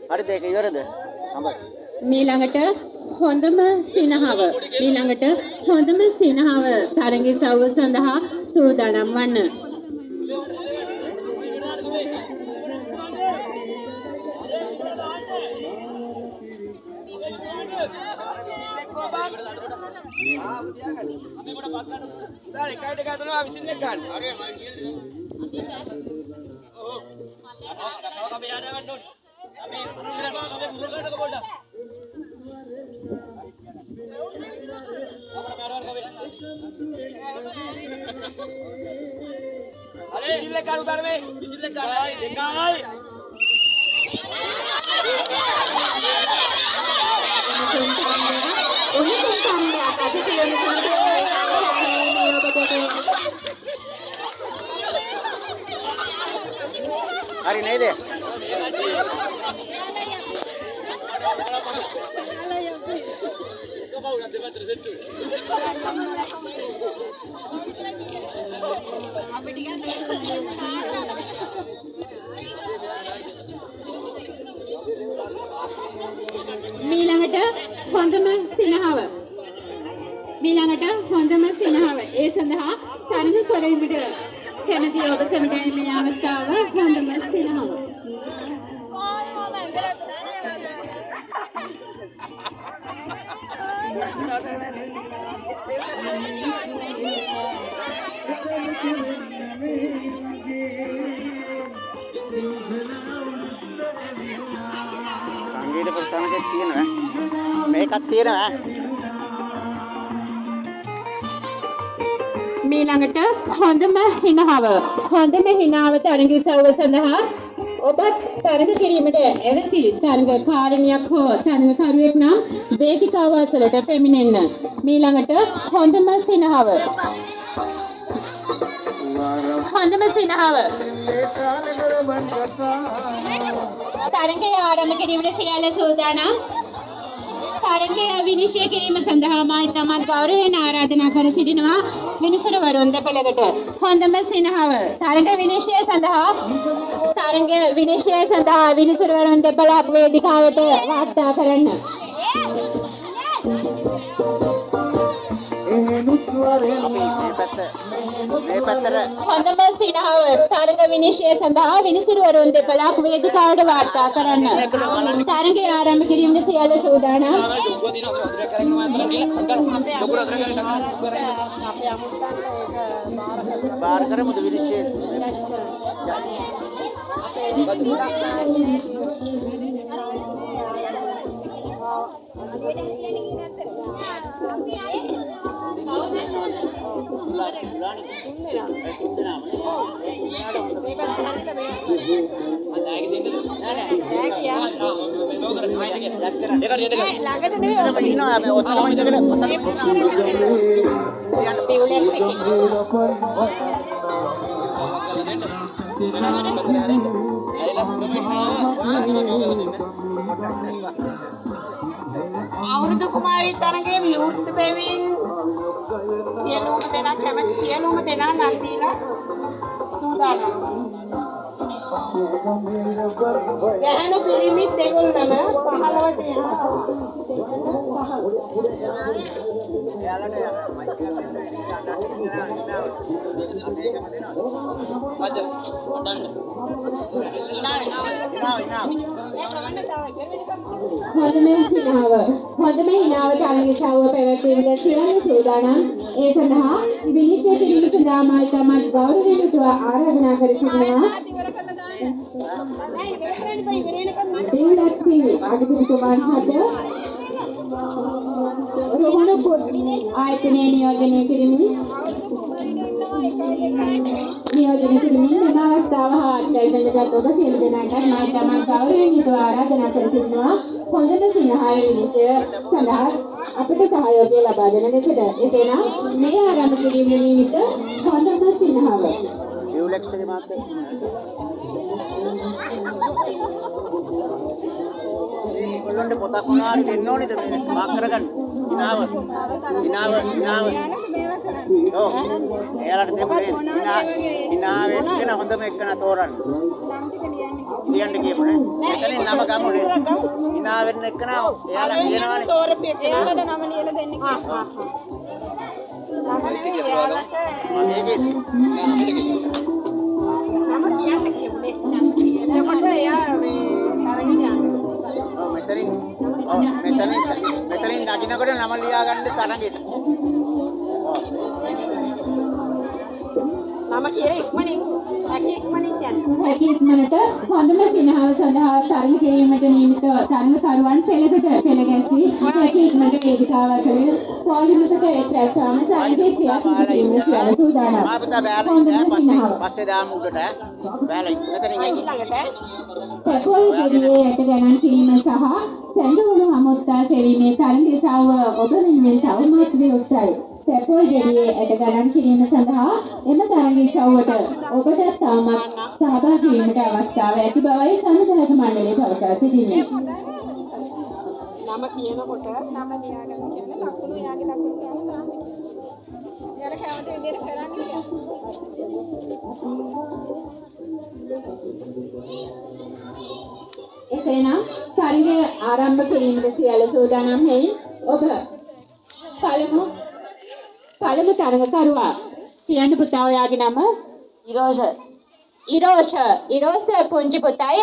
හරි දෙක ඉවරද? මීළඟට හොඳම සිනහව තරඟේ සව්ව සඳහා සූදානම් වන්න. hari nade මීළඟට හොඳම සිනහව ඒ සඳහා තරඟ කරවීමට කැමැති ඔබ සැමට මේ අවස්ථාව හොඳම සිනහව. සංගීත ප්‍රස්ථානකයක් තියෙනවා මේකක් තියෙනවා මීළඟට හොඳම හිනාව තරඟ සව්ව සඳහා ඔබත් තරඟ කිරීමට ඇවැසි තරඟකාරිනියක් හෝ තරඟකරුවෙක් නම් වේදිකාව අසලට පැමිණෙන්න. මීළඟට හොඳම සිනහව තරඟය ආරම්භ කිරීමට සියල්ල සූදානම්. තරඟය විනිශ්චය කිරීම සඳහා මා ඉතාමත් ගෞරවයෙන් ආරාධනා කර සිටිනවා විනිසුරුවරුන් දෙපළකට. හොඳම සිනහව තරඟ විනිශ්චය සඳහා විනිසුරුවරුන් දෙපළක් වේදිකාවට වාර්තා කරන්න. හොඳම සිනහව තරඟ විනිශ්චය සඳහා විනිසුරුවරුන් දෙපළක් වේදිකාවට වාර්තා කරන්න. තරඟය ආරම්භ කිරීමට සියල්ල සූදානම්. බාර කරමුද විනිශ්චය? අවුරුදු කුමාරී තරඟයේ විවෘත බැවින් සියලුම දෙනා නම් දීලා සූදානම්. ගැහැණු පිරිමි දෙගොල්ලම 15ට හොඳම හිනාව තරඟ සව්ව පැවැත්වීමට සියලු සූදානම්. ඒ සඳහා විනිශ්චය කිරීම සඳහා මා ඉතාමත් ගෞරවයෙන් යුතුව ආරාධනා කර සිටිනවා. දේවලක්ෂ්මී අධිපතිතුමන් හට රෝහණ පොත් ආයතනයේ නියෝජනය කිරීමෙන් මෙම අවස්ථාව හා අත්දැකීමකට ඔබ සියලු දෙනාට මා ඉතාමත් ගෞරවයෙන් යුතුව ආරාධනා කර සිටිනවා. හොඳම සිනහය විනිශ්චය සඳහා අපට සහයෝගය ලබා දෙන ලෙසට එසේනම් මේ ආරම්භ කිරීම නිමිත්ත හොඳම සිනහව දේවලක්ෂ්මී මාත්‍ය බලන්න පොතක් මොනවාරි දෙන්න ඕනේද මේ මාක් කරගන්න. ඉනාව. ඔව්. එයාලට දෙමු ඉනාව එක්කන හොඳම එක්කන තෝරන්න. ලියන්න කියමුනේ. එතනින් නම ගමුනේ. ඉනාව වෙන්න එක්කන එයාලා කියනවානේ. තෝරපේ එයාලට නම ලියලා දෙන්න කියලා. නම කියන්න කියමුනේ. එතකොට එයා මේ තරගෙන යනවා. ඔව් මෙතනින් නගිනකොට නම ලියා ගන්න තරගෙට. නම කියලා ඉක්මනින් ඉක්මනින් කියන්නේ. හැකි ඉක්මනට හොඳම සිනහව සඳහා තරඟ කිරීමට නියමිත තරඟකරුවන් පෙළකට පෙළ ගැසී හැකි ඉක්මනට වේදිකාව අතරින් පොලිමකට එක් රැස්වම තරඟයේ ක්‍රියාත්මක සියලු සූදානම්. මාපතා පස්සේ දාමු උඩට බෑලයි මෙතනින් එයි. තැපොල් ගෙඩියේ යට ගණන් කිරීම සහ සැඳවුණු හමුත්තා සෙවීමේ තරඟයේ සාව ඔබ වෙනුවෙන් තවමත් විවෘතයි. තැපොල් ගෙඩියේ යට ගණන් කිරීම සඳහා එම තරඟයේ සවුවට ඔබට තවමත් සහභාගී වීමට අවස්ථාව ඇති බවයි සංවිධායක මණ්ඩලය පවසා සිටින්නේ. නම කියනකොට නම ලියා ගන්න කියන්නේ ලකුණු එයාගේ ලකුණු කියන්නේ දාන්න. එයාලා කැමති විදිහට කරන්න කියලා. එසේනම් තරඟය ආරම්භ කිරීමට සියලු සූදානම් වෙයි. ඔබ පළමු තරඟකරුවා කියන්න පුතා ඔයාගේ නම ඉරෝෂ පුංචි පුතයි